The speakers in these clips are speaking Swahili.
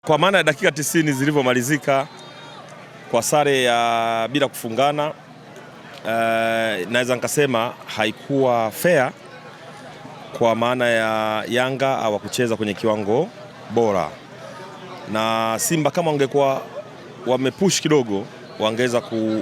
Kwa maana ya dakika 90 zilivyomalizika kwa sare ya bila kufungana, naweza nikasema haikuwa fair, kwa maana ya Yanga hawakucheza kwenye kiwango bora, na Simba kama wangekuwa wamepush kidogo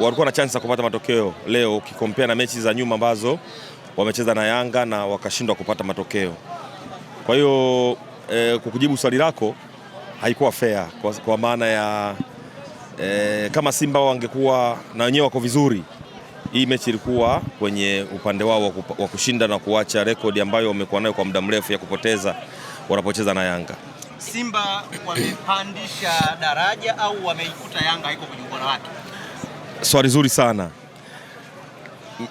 walikuwa na chance ya kupata matokeo leo, ukikompea na mechi za nyuma ambazo wamecheza na Yanga na wakashindwa kupata matokeo. Kwa hiyo kukujibu swali lako, haikuwa fair kwa maana ya kama Simba wangekuwa na wenyewe wako vizuri, hii mechi ilikuwa kwenye upande wao wa kushinda na kuacha rekodi ambayo wamekuwa nayo kwa muda mrefu ya kupoteza wanapocheza na Yanga. Simba wamepandisha daraja au wameikuta Yanga haiko kwenye ubora wake? Swali zuri sana.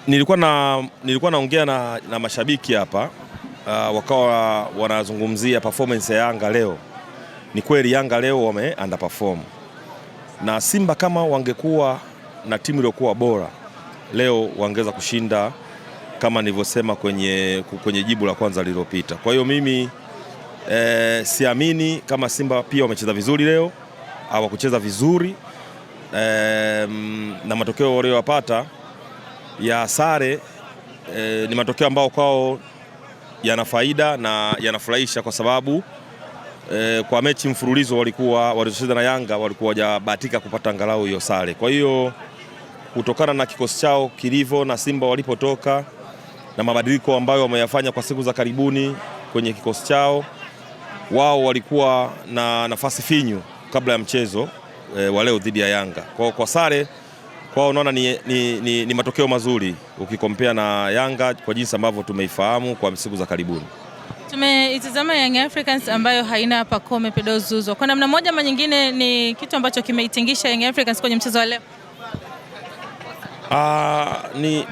Nilikuwa naongea na mashabiki hapa, wakawa wanazungumzia performance ya Yanga leo. Ni kweli Yanga leo wame underperform, na Simba kama wangekuwa na timu iliyokuwa bora leo wangeweza kushinda, kama nilivyosema kwenye jibu la kwanza lililopita. Kwa hiyo mimi siamini kama Simba pia wamecheza vizuri leo, hawakucheza vizuri, na matokeo waliyopata ya sare ni matokeo ambayo kwao yana faida na yanafurahisha, kwa sababu kwa mechi mfululizo walizocheza na Yanga walikuwa hawajabahatika kupata angalau hiyo sare. Kwa hiyo kutokana na kikosi chao kilivyo na Simba walipotoka na mabadiliko ambayo wameyafanya kwa siku za karibuni kwenye kikosi chao, wao walikuwa na nafasi finyu kabla ya mchezo wa leo dhidi ya Yanga. Kwa sare kwao unaona ni matokeo mazuri ukikompea na Yanga kwa jinsi ambavyo tumeifahamu kwa siku za karibuni. Tumeitazama Young Africans ambayo haina Pacome Pedro Zuzo. Kwa namna moja ama nyingine ni kitu ambacho kimeitingisha Young Africans kwenye mchezo wa leo.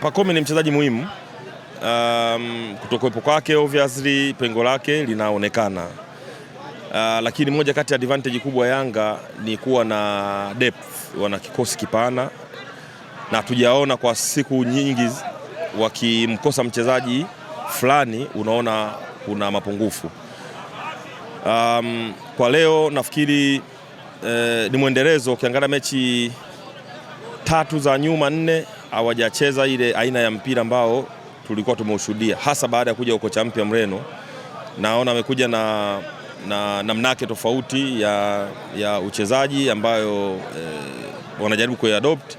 Pacome ni mchezaji muhimu. Kutokuwepo kwake obviously pengo lake linaonekana. Lakini moja kati ya advantage kubwa ya Yanga ni kuwa na depth, wana kikosi kipana, na tujaona kwa siku nyingi wakimkosa mchezaji fulani unaona kuna mapungufu. Kwa leo nafikiri ni mwendelezo. Ukiangalia mechi 3 za nyuma 4 hawajacheza ile aina ya mpira ambao tulikuwa tumeushuhudia, hasa baada ya kuja kocha mpya Mreno. Naona amekuja na namnake tofauti ya uchezaji ambayo wanajaribu kuadopt,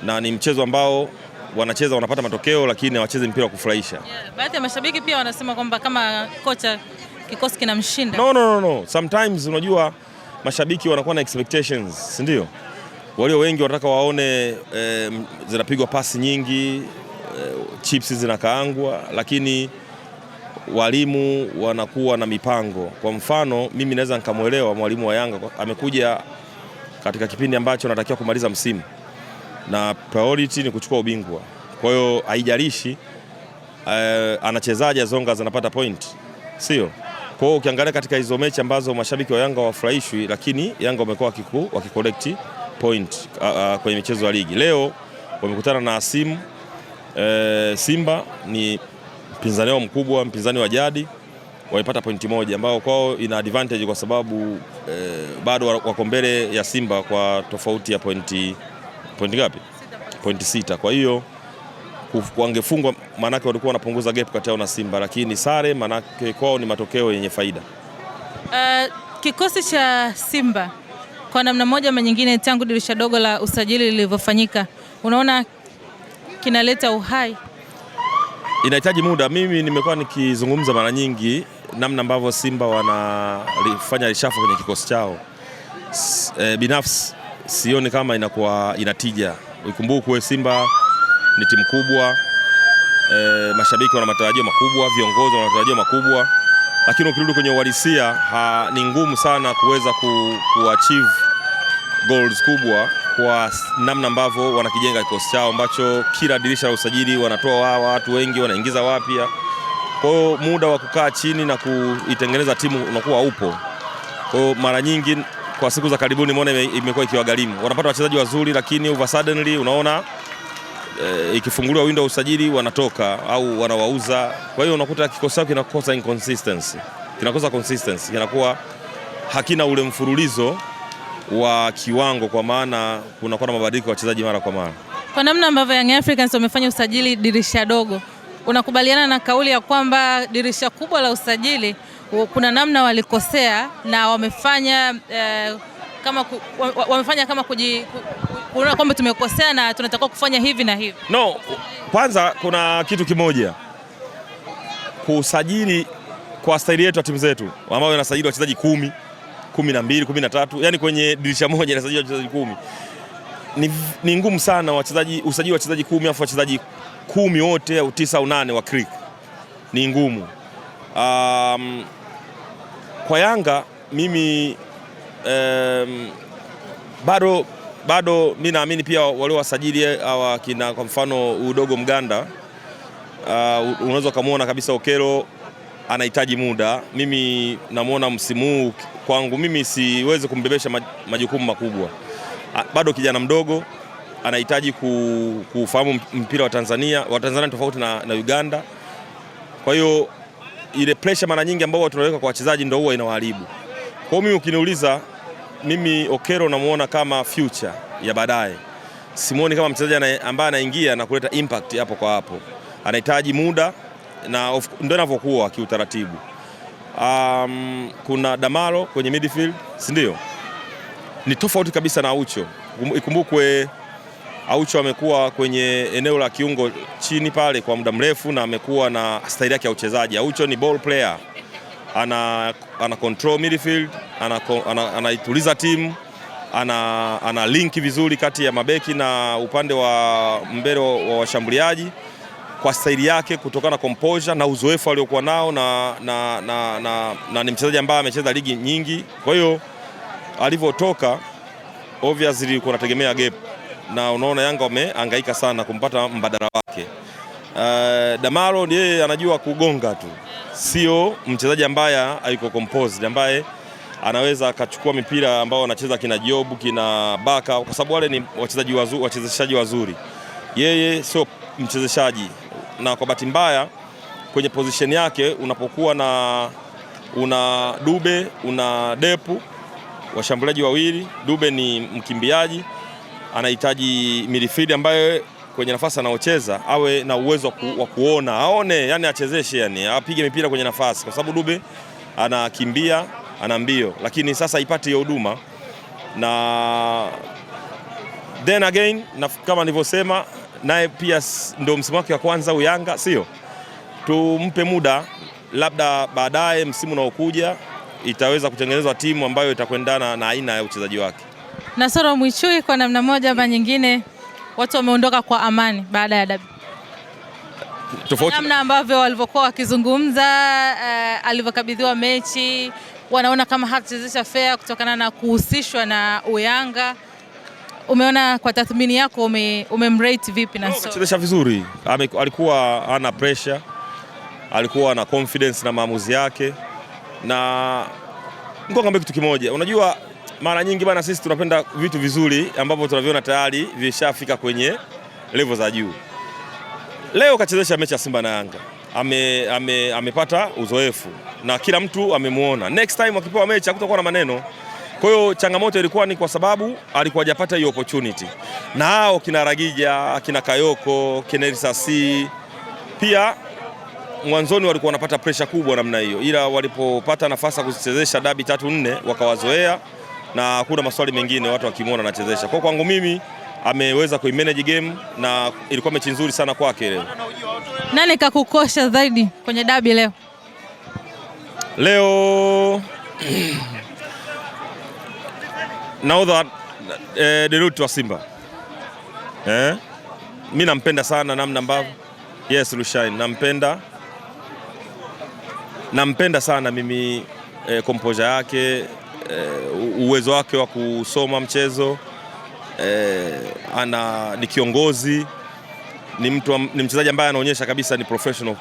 na ni mchezo ambao wanacheza wanapata matokeo, lakini hawachezi mpira wa kufurahisha. Baadhi ya mashabiki pia wanasema kwamba kama kocha kikosi kinamshinda. No. Sometimes unajua mashabiki wanakuwa na expectations, si ndio? Walio wengi wanataka waone zinapigwa pasi nyingi, chips zinakaangwa, lakini walimu wanakuwa na mipango. Kwa mfano mimi naweza nikamuelewa mwalimu wa Yanga, amekuja katika kipindi ambacho anatakiwa kumaliza msimu na priority ni kuchukua ubingwa. Kwa hiyo haijalishi anachezaje as long as anapata point, sio? Kwa hiyo ukiangalia katika hizo mechi ambazo mashabiki wa Yanga wafurahishwi, lakini Yanga wamekuwa wakicollect point kwenye michezo ya ligi. Leo wamekutana na Simba ni mpinzani wao mkubwa, mpinzani wa jadi, wamepata pointi moja ambao kwao ina advantage, kwa sababu bado wako mbele ya Simba kwa tofauti ya pointi ngapi? Pointi 6. Kwa hiyo wangefungwa manake walikuwa wanapunguza gap kati yao na Simba, lakini sare manake kwao ni matokeo yenye faida. Kikosi cha Simba kwa namna moja ama nyingine, tangu dirisha dogo la usajili lilivyofanyika, unaona kinaleta uhai? Inahitaji muda. Mimi nimekuwa nikizungumza mara nyingi namna ambavyo Simba wanafanya reshuffle kwenye kikosi chao. Binafsi sioni kama inakuwa inatija. Ukumbuke Simba ni timu kubwa, mashabiki wana matarajio makubwa, viongozi wana matarajio makubwa, lakini ukirudi kwenye uhalisia ni ngumu sana kuweza kuachieve goals kubwa kwa namna ambavyo wanakijenga kikosi chao, ambacho kila dirisha la usajili wanatoa watu wengi, wanaingiza wapya. Kwa hiyo muda wa kukaa chini na kuitengeneza timu unakuwa upo. Kwa hiyo mara nyingi kwa siku za karibuni umeona imekuwa ikiwagharimu. Wanapata wachezaji wazuri, lakini over suddenly unaona ikifunguliwa window ya usajili wanatoka au wanawauza. Kwa hiyo unakuta kikosi chao kinakosa consistency, kinakuwa hakina ule mfululizo wa kiwango, kwa maana kunakuwa na mabadiliko ya wachezaji mara kwa mara. Kwa namna ambavyo Young Africans wamefanya usajili dirisha dogo, unakubaliana na kauli ya kwamba dirisha kubwa la usajili kuna namna walikosea na wamefanya wamefanya kama kuona kwamba tumekosea na tunatakiwa kufanya hivi na hivi? No, kwanza kuna kitu kimoja, kusajili kwa staili yetu ya timu zetu ambao inasajili wachezaji 10, 12, 13, yani kwenye dirisha moja inasajili wachezaji 10. Ni ngumu sana usajili wachezaji 10 afu wachezaji 10 wote au 9 au 8 wa Creek. Ni ngumu. Kwa Yanga mimi bado mimi naamini pia wale wasajili hawa kina, kwa mfano Udogo Mganda, unaweza kumuona kabisa Okelo anahitaji muda. Mimi namuona msimu huu kwangu mimi siwezi kumbebesha majukumu makubwa. Bado kijana mdogo anahitaji kufahamu mpira wa Tanzania tofauti na Uganda. Kwa hiyo ile pressure mara nyingi ambao tunaweka kwa wachezaji ndio huwa inawaharibu. Kwa hiyo mimi ukiniuliza, mimi Okelo namuona kama future ya baadaye. Simuoni kama mchezaji ambaye anaingia na kuleta impact hapo kwa hapo. Anahitaji muda na ndio inavyokuwa kiutaratibu. Kuna Damalo kwenye midfield, si ndio? Ni tofauti kabisa na Aucho. Ikumbukwe Aucho amekuwa kwenye eneo la kiungo chini pale kwa muda mrefu na amekuwa na staili yake ya uchezaji. Aucho ni ball player. Ana control midfield, anaituliza timu, ana link vizuri kati ya mabeki na upande wa mbele wa washambuliaji kwa staili yake, kutokana na composure na uzoefu aliokuwa nao na ni mchezaji ambaye amecheza ligi nyingi. Kwa hiyo alivyotoka obviously kuna tegemea gap, na unaona Yanga wamehangaika sana kumpata mbadala wake. Damaro yeye anajua kugonga tu, sio mchezaji ambaye hayuko composed, ambaye anaweza akachukua mipira ambao anacheza kina Job, kina Baka, kwa sababu wale ni wachezeshaji wazuri. Yeye sio mchezeshaji, na kwa bahati mbaya kwenye position yake unapokuwa una Dube, una Depu, washambuliaji wawili. Dube ni mkimbiaji, anahitaji midfield ambaye kwenye nafasi anaocheza awe na uwezo wa kuona, aone, yani achezeshe, yani apige mipira kwenye nafasi, kwa sababu Dube anakimbia, ana mbio, lakini sasa ipate hiyo huduma. Na then again, kama nilivyosema, naye pia ndio msimu wake wa kwanza Yanga, sio? Tumpe muda, labda baadaye msimu unaokuja itaweza kutengenezwa timu ambayo itakwendana na aina ya uchezaji wake. Nasoro Mwichui, kwa namna moja ama nyingine watu wameondoka kwa amani baada ya dabi. Namna ambavyo walivyokuwa wakizungumza, alivyokabidhiwa mechi, wanaona kama hatachezesha fair kutokana na kuhusishwa na Uyanga. Umeona, kwa tathmini yako umemrate vipi Nasoro? Anachezesha vizuri, alikuwa ana pressure, alikuwa na confidence na maamuzi yake. Na ngoja kitu kimoja, unajua mara nyingi bana sisi tunapenda vitu vizuri ambavyo tunaviona tayari vishafika kwenye level za juu. Leo kachezesha mechi ya Simba na Yanga, amepata uzoefu na kila mtu amemuona. Next time akipewa mechi hakutakuwa na maneno. Kwa hiyo changamoto ilikuwa ni kwa sababu alikuwa hajapata hiyo opportunity. Na hao kina Ragija, kina Kayoko, kina Risasi pia mwanzoni walikuwa wanapata pressure kubwa namna hiyo, ila walipopata nafasi ya kuchezesha dabi 3-4 wakawazoea na hakuna maswali mengine watu wakimwona anachezesha. Kwa kwangu mimi ameweza kuimanage game na ilikuwa mechi nzuri sana kwake leo. Nani kakukosha zaidi kwenye dabi leo? Leo nahodha Derutu wa Simba. Mimi nampenda sana namna ambavyo Rushaine nampenda sana mimi, composure yake, uwezo wake wa kusoma mchezo, ni kiongozi, ni mchezaji ambaye anaonyesha kabisa ni professional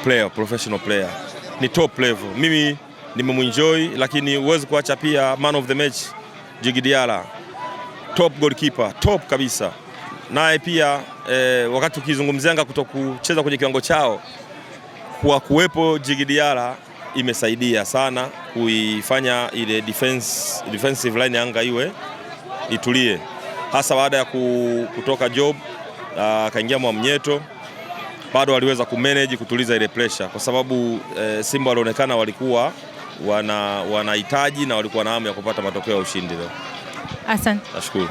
player, ni top level. Mimi nimemuenjoy, lakini huwezi kuacha pia man of the match Djigui Diarra, top goalkeeper, top kabisa. Naye pia wakati ukizungumzianga kutokucheza kwenye kiwango chao, kwa kuwepo Djigui Diarra imesaidia sana kuifanya ile defensive line Yanga iwe itulie, hasa baada ya kutoka Job akaingia Mwamnyeto, bado waliweza kumanage kutuliza ile pressure, kwa sababu Simba walionekana walikuwa wanahitaji na walikuwa na hamu ya kupata matokeo ya ushindi leo. Asante. Nashukuru.